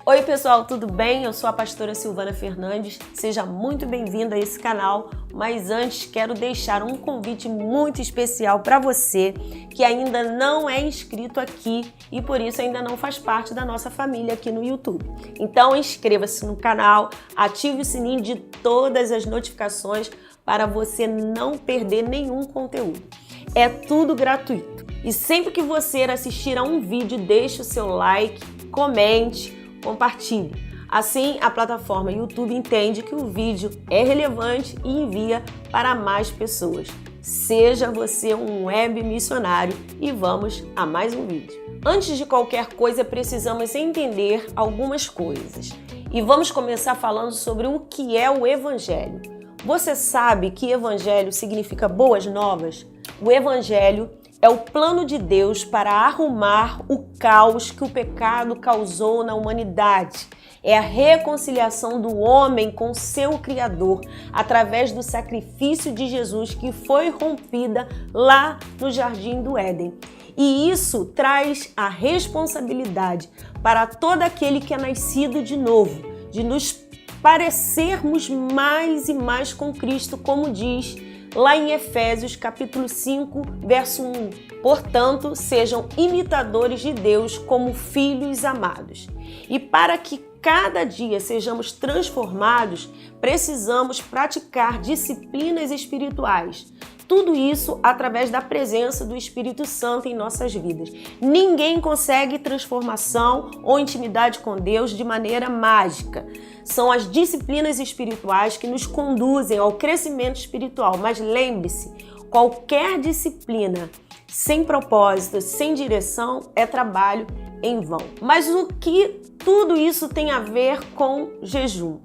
Oi pessoal, tudo bem? Eu sou a pastora Silvana Fernandes, seja muito bem-vindo a esse canal, mas antes quero deixar um convite muito especial para você que ainda não é inscrito aqui e por isso ainda não faz parte da nossa família aqui no YouTube. Então inscreva-se no canal, ative o sininho de todas as notificações para você não perder nenhum conteúdo. É tudo gratuito e sempre que você assistir a um vídeo, deixe o seu like, comente, compartilhe. Assim, a plataforma YouTube entende que o vídeo é relevante e envia para mais pessoas. Seja você um web missionário e vamos a mais um vídeo. Antes de qualquer coisa, precisamos entender algumas coisas. E vamos começar falando sobre o que é o Evangelho. Você sabe que Evangelho significa boas novas? O Evangelho é o plano de Deus para arrumar o caos que o pecado causou na humanidade. É a reconciliação do homem com seu Criador através do sacrifício de Jesus que foi rompida lá no Jardim do Éden. E isso traz a responsabilidade para todo aquele que é nascido de novo, de nos parecermos mais e mais com Cristo, como diz lá em Efésios capítulo 5, verso 1. Portanto, sejam imitadores de Deus como filhos amados. E para que cada dia sejamos transformados, precisamos praticar disciplinas espirituais. Tudo isso através da presença do Espírito Santo em nossas vidas. Ninguém consegue transformação ou intimidade com Deus de maneira mágica. São as disciplinas espirituais que nos conduzem ao crescimento espiritual. Mas lembre-se, qualquer disciplina sem propósito, sem direção, é trabalho em vão. Mas o que tudo isso tem a ver com jejum?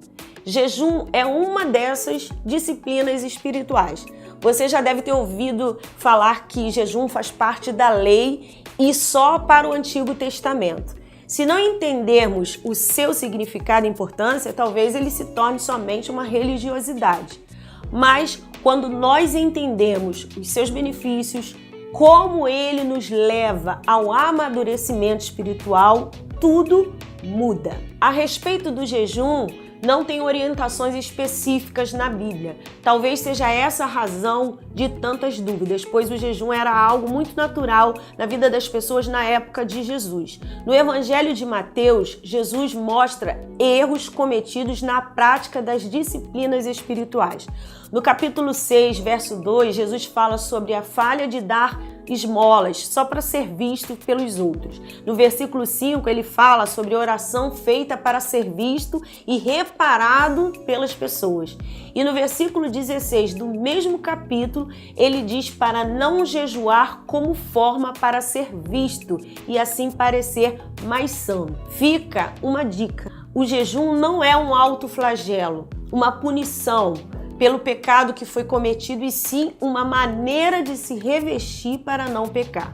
Jejum é uma dessas disciplinas espirituais. Você já deve ter ouvido falar que jejum faz parte da lei e só para o Antigo Testamento. Se não entendermos o seu significado e importância, talvez ele se torne somente uma religiosidade. Mas quando nós entendemos os seus benefícios, como ele nos leva ao amadurecimento espiritual, tudo muda. A respeito do jejum, não tem orientações específicas na Bíblia. Talvez seja essa a razão de tantas dúvidas, pois o jejum era algo muito natural na vida das pessoas na época de Jesus. No Evangelho de Mateus, Jesus mostra erros cometidos na prática das disciplinas espirituais. No capítulo 6, verso 2, Jesus fala sobre a falha de dar esmolas só para ser visto pelos outros. No versículo 5, ele fala sobre oração feita para ser visto e reparado pelas pessoas. E no versículo 16 do mesmo capítulo, ele diz para não jejuar como forma para ser visto e assim parecer mais são. Fica uma dica: o jejum não é um autoflagelo, uma punição pelo pecado que foi cometido, e sim uma maneira de se revestir para não pecar.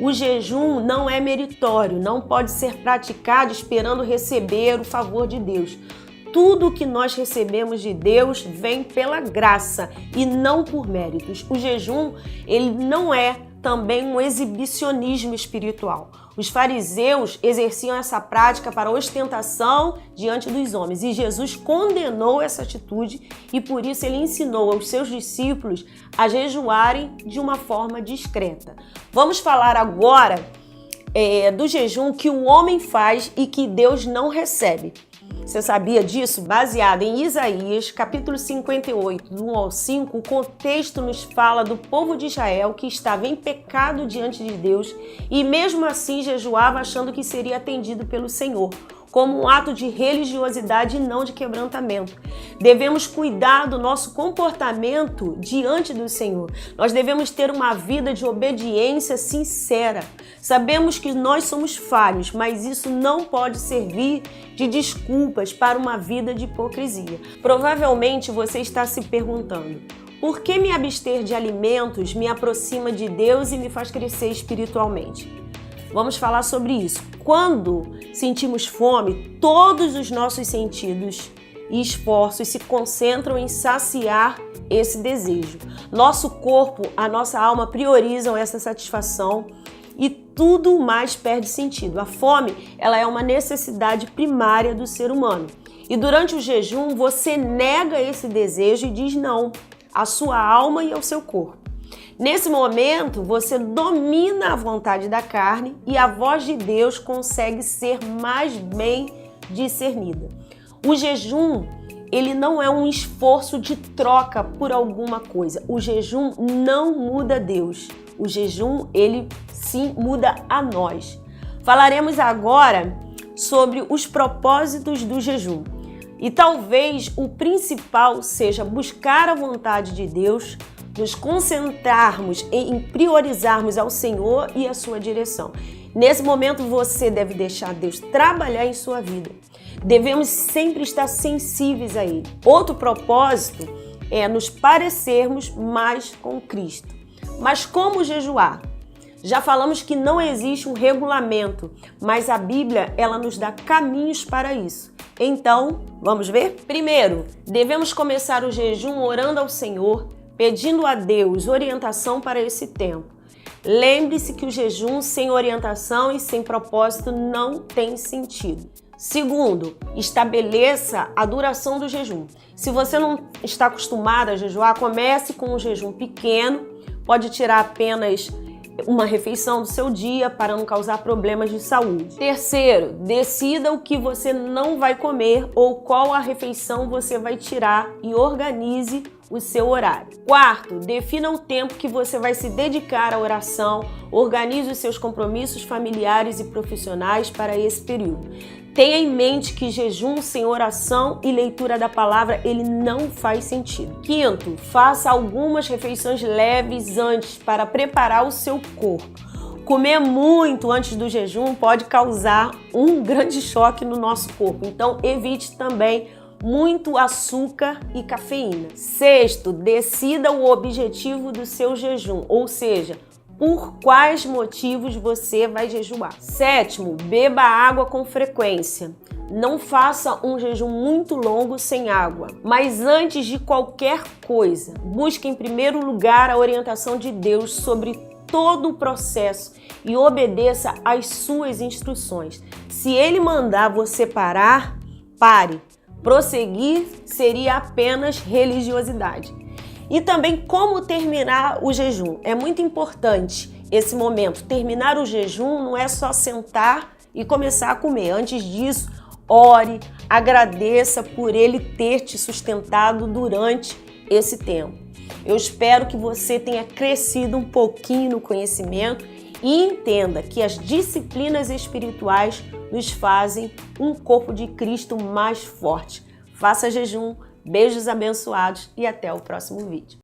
O jejum não é meritório, não pode ser praticado esperando receber o favor de Deus. Tudo o que nós recebemos de Deus vem pela graça e não por méritos. O jejum, ele não é também um exibicionismo espiritual. Os fariseus exerciam essa prática para ostentação diante dos homens e Jesus condenou essa atitude e por isso ele ensinou aos seus discípulos a jejuarem de uma forma discreta. Vamos falar agora do jejum que o homem faz e que Deus não recebe. Você sabia disso? Baseado em Isaías, capítulo 58, do 1 ao 5, o contexto nos fala do povo de Israel que estava em pecado diante de Deus e mesmo assim jejuava achando que seria atendido pelo Senhor, como um ato de religiosidade e não de quebrantamento. Devemos cuidar do nosso comportamento diante do Senhor. Nós devemos ter uma vida de obediência sincera. Sabemos que nós somos falhos, mas isso não pode servir de desculpas para uma vida de hipocrisia. Provavelmente você está se perguntando: por que me abster de alimentos me aproxima de Deus e me faz crescer espiritualmente? Vamos falar sobre isso. Quando sentimos fome, todos os nossos sentidos e esforços se concentram em saciar esse desejo. Nosso corpo, a nossa alma priorizam essa satisfação e tudo mais perde sentido. A fome, ela é uma necessidade primária do ser humano. E durante o jejum, você nega esse desejo e diz não à sua alma e ao seu corpo. Nesse momento, você domina a vontade da carne e a voz de Deus consegue ser mais bem discernida. O jejum, ele não é um esforço de troca por alguma coisa. O jejum não muda Deus. O jejum, ele sim muda a nós. Falaremos agora sobre os propósitos do jejum. E talvez o principal seja buscar a vontade de Deus, nos concentrarmos em priorizarmos ao Senhor e a sua direção. Nesse momento você deve deixar Deus trabalhar em sua vida. Devemos sempre estar sensíveis a Ele. Outro propósito é nos parecermos mais com Cristo. Mas como jejuar? Já falamos que não existe um regulamento, mas a Bíblia ela nos dá caminhos para isso. Então, vamos ver? Primeiro, devemos começar o jejum orando ao Senhor, pedindo a Deus orientação para esse tempo. Lembre-se que o jejum sem orientação e sem propósito não tem sentido. Segundo, estabeleça a duração do jejum. Se você não está acostumado a jejuar, comece com um jejum pequeno, pode tirar apenas uma refeição do seu dia para não causar problemas de saúde. Terceiro, decida o que você não vai comer ou qual a refeição você vai tirar e organize o seu horário. Quarto, defina o tempo que você vai se dedicar à oração, organize os seus compromissos familiares e profissionais para esse período. Tenha em mente que jejum sem oração e leitura da palavra, ele não faz sentido. Quinto, faça algumas refeições leves antes para preparar o seu corpo. Comer muito antes do jejum pode causar um grande choque no nosso corpo, então evite também muito açúcar e cafeína. Sexto, decida o objetivo do seu jejum, ou seja, por quais motivos você vai jejuar. Sétimo, beba água com frequência. Não faça um jejum muito longo sem água. Mas antes de qualquer coisa, busque em primeiro lugar a orientação de Deus sobre todo o processo e obedeça às suas instruções. Se Ele mandar você parar, pare. Prosseguir seria apenas religiosidade. E também como terminar o jejum. É muito importante esse momento. Terminar o jejum não é só sentar e começar a comer. Antes disso, ore, agradeça por Ele ter te sustentado durante esse tempo. Eu espero que você tenha crescido um pouquinho no conhecimento e entenda que as disciplinas espirituais nos fazem um corpo de Cristo mais forte. Faça jejum, beijos abençoados e até o próximo vídeo.